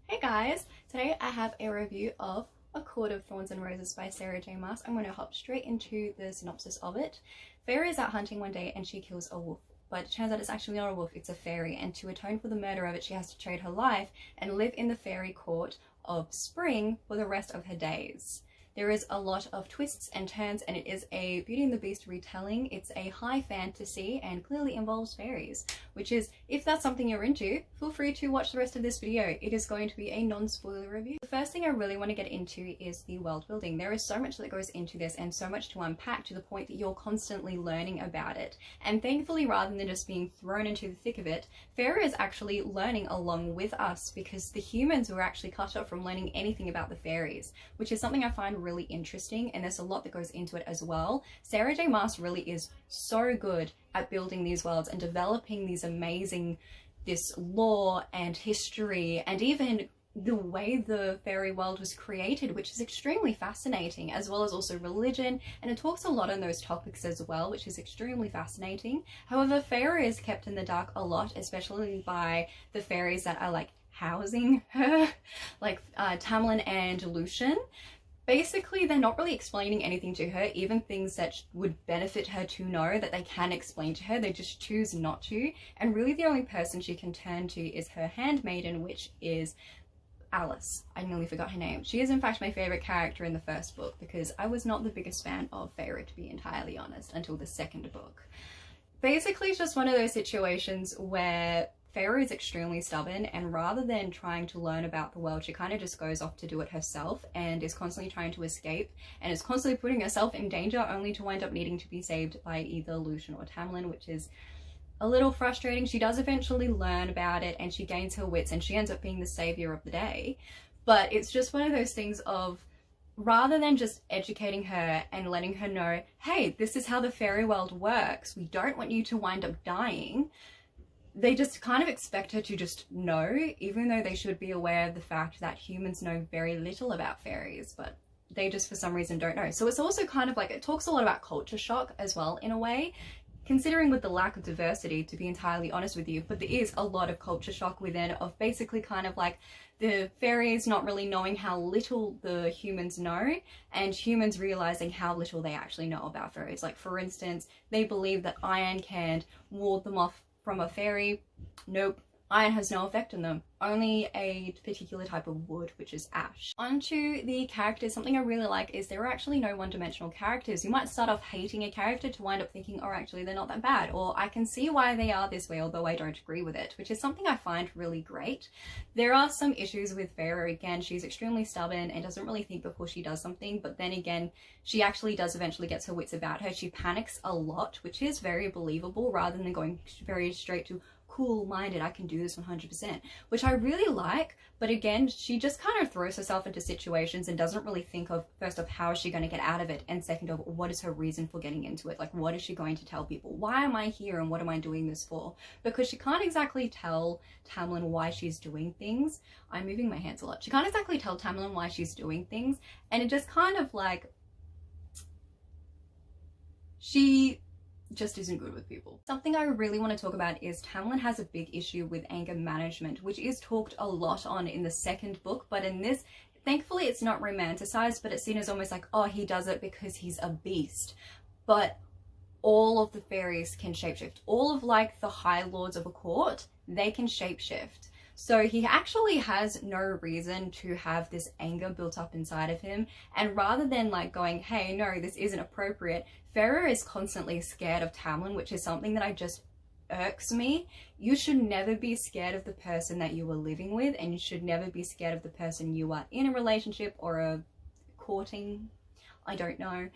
Hey guys, today I have a review of A Court of Thorns and Roses by Sarah J Maas. I'm going to hop straight into the synopsis of it. Fairy is out hunting one day and she kills a wolf, but it turns out it's actually not a wolf, it's a fairy, and to atone for the murder of it she has to trade her life and live in the fairy court of spring for the rest of her days. There is a lot of twists and turns, and it is a Beauty and the Beast retelling. It's a high fantasy and clearly involves fairies, which is, if that's something you're into, feel free to watch the rest of this video. It is going to be a non-spoiler review. The first thing I really want to get into is the world building. There is so much that goes into this and so much to unpack, to the point that you're constantly learning about it. And thankfully, rather than just being thrown into the thick of it, Fairy is actually learning along with us, because the humans were actually cut off from learning anything about the fairies, which is something I find really interesting, and there's a lot that goes into it as well. Sarah J Maas really is so good at building these worlds and developing these amazing, this lore and history, and even the way the fairy world was created, which is extremely fascinating, as well as also religion, and it talks a lot on those topics as well, which is extremely fascinating. However, Fairy is kept in the dark a lot, especially by the fairies that are like housing her, like Tamlin and Lucian. Basically, they're not really explaining anything to her, even things that would benefit her to know that they can explain to her. They just choose not to. And really the only person she can turn to is her handmaiden, which is Alice. I nearly forgot her name. She is in fact my favourite character in the first book, because I was not the biggest fan of Fairy, to be entirely honest, until the second book. Basically, it's just one of those situations where Fairy is extremely stubborn, and rather than trying to learn about the world, she kind of just goes off to do it herself and is constantly trying to escape and is constantly putting herself in danger, only to wind up needing to be saved by either Lucian or Tamlin, which is a little frustrating. She does eventually learn about it and she gains her wits and she ends up being the savior of the day. But it's just one of those things of, rather than just educating her and letting her know, hey, this is how the fairy world works, we don't want you to wind up dying, they just kind of expect her to just know, even though they should be aware of the fact that humans know very little about fairies, but they just for some reason don't know. So it's also kind of like, it talks a lot about culture shock as well, in a way, considering with the lack of diversity, to be entirely honest with you. But there is a lot of culture shock within, of basically kind of like the fairies not really knowing how little the humans know, and humans realizing how little they actually know about fairies. Like, for instance, they believe that iron can ward them off from a fairy. Nope. Iron has no effect on them, only a particular type of wood, which is ash. Onto the characters, something I really like is there are actually no one-dimensional characters. You might start off hating a character to wind up thinking, oh, actually they're not that bad, or I can see why they are this way, although I don't agree with it, which is something I find really great. There are some issues with Fairy. Again, she's extremely stubborn and doesn't really think before she does something, but then again, she actually does eventually get her wits about her. She panics a lot, which is very believable, rather than going very straight to cool-minded, I can do this 100%, which I really like. But again, she just kind of throws herself into situations and doesn't really think of, first of, how is she going to get out of it, and second of, what is her reason for getting into it? Like, what is she going to tell people? Why am I here and what am I doing this for? Because she can't exactly tell Tamlin why she's doing things. I'm moving my hands a lot. She can't exactly tell Tamlin why she's doing things, and it just kind of like, she just isn't good with people. Something I really want to talk about is Tamlin has a big issue with anger management, which is talked a lot on in the second book, but in this, thankfully it's not romanticized, but it's seen as almost like, oh, he does it because he's a beast. But all of the fairies can shapeshift. All of like the high lords of a court, they can shapeshift. So he actually has no reason to have this anger built up inside of him, and rather than like going, hey, no, this isn't appropriate, Fairy is constantly scared of Tamlin, which is something that I just irks me. You should never be scared of the person that you are living with, and you should never be scared of the person you are in a relationship or a courting, I don't know.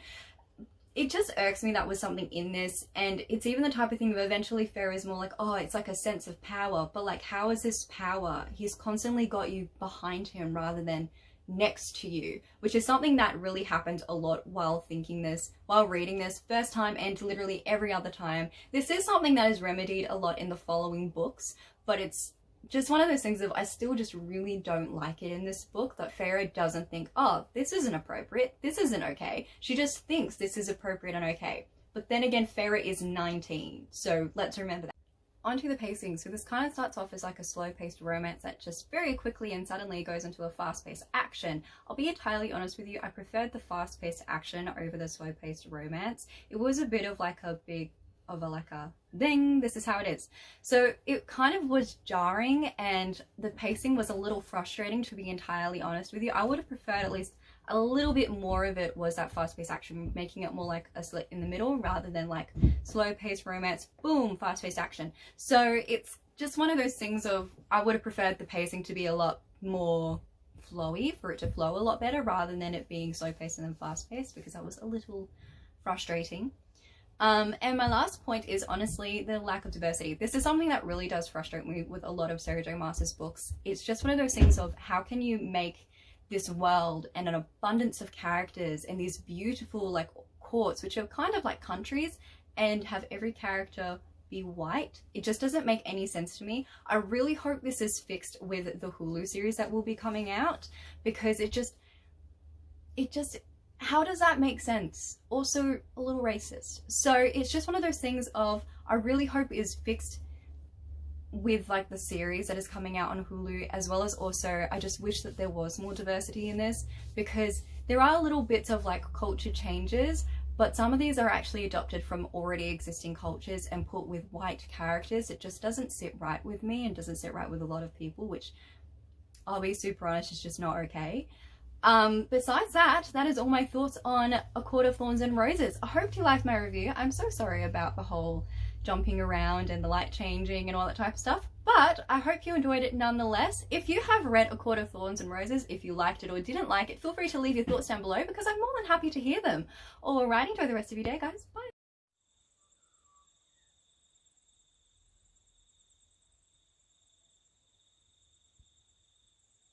It just irks me that was something in this, and it's even the type of thing that eventually Fairy is more like, oh, it's like a sense of power, but like, how is this power? He's constantly got you behind him rather than next to you, which is something that really happened a lot while thinking this, while reading this, first time and literally every other time. This is something that is remedied a lot in the following books, but it's just one of those things of, I still just really don't like it in this book, that Fairy doesn't think, oh, this isn't appropriate, this isn't okay. She just thinks this is appropriate and okay. But then again, Fairy is 19, so let's remember that. onto the pacing. So this kind of starts off as like a slow-paced romance that just very quickly and suddenly goes into a fast-paced action. I'll be entirely honest with you, I preferred the fast-paced action over the slow-paced romance. It was a bit of like a ding, this is how it is. So it kind of was jarring, and the pacing was a little frustrating, to be entirely honest with you. I would have preferred at least a little bit more of it was that fast-paced action, making it more like a slit in the middle rather than like slow-paced romance, boom, fast-paced action. So it's just one of those things of, I would have preferred the pacing to be a lot more flowy, for it to flow a lot better rather than it being slow-paced and then fast-paced, because that was a little frustrating. And my last point is honestly the lack of diversity. This is something that really does frustrate me with a lot of Sarah J Maas's books. It's just one of those things of, how can you make this world and an abundance of characters and these beautiful like courts, which are kind of like countries, and have every character be white? It just doesn't make any sense to me. I really hope this is fixed with the Hulu series that will be coming out, because it just, how does that make sense? Also a little racist. So it's just one of those things of, I really hope it is fixed with like the series that is coming out on Hulu, as well as also I just wish that there was more diversity in this, because there are little bits of like culture changes, but some of these are actually adopted from already existing cultures and put with white characters. It just doesn't sit right with me and doesn't sit right with a lot of people, which I'll be super honest, is just not okay. Besides that, that is all my thoughts on A Court of Thorns and Roses. I hope you liked my review. I'm so sorry about the whole jumping around and the light changing and all that type of stuff, but I hope you enjoyed it nonetheless. If you have read A Court of Thorns and Roses, if you liked it or didn't like it, feel free to leave your thoughts down below, because I'm more than happy to hear them. Alrighty, enjoy the rest of your day, guys. Bye.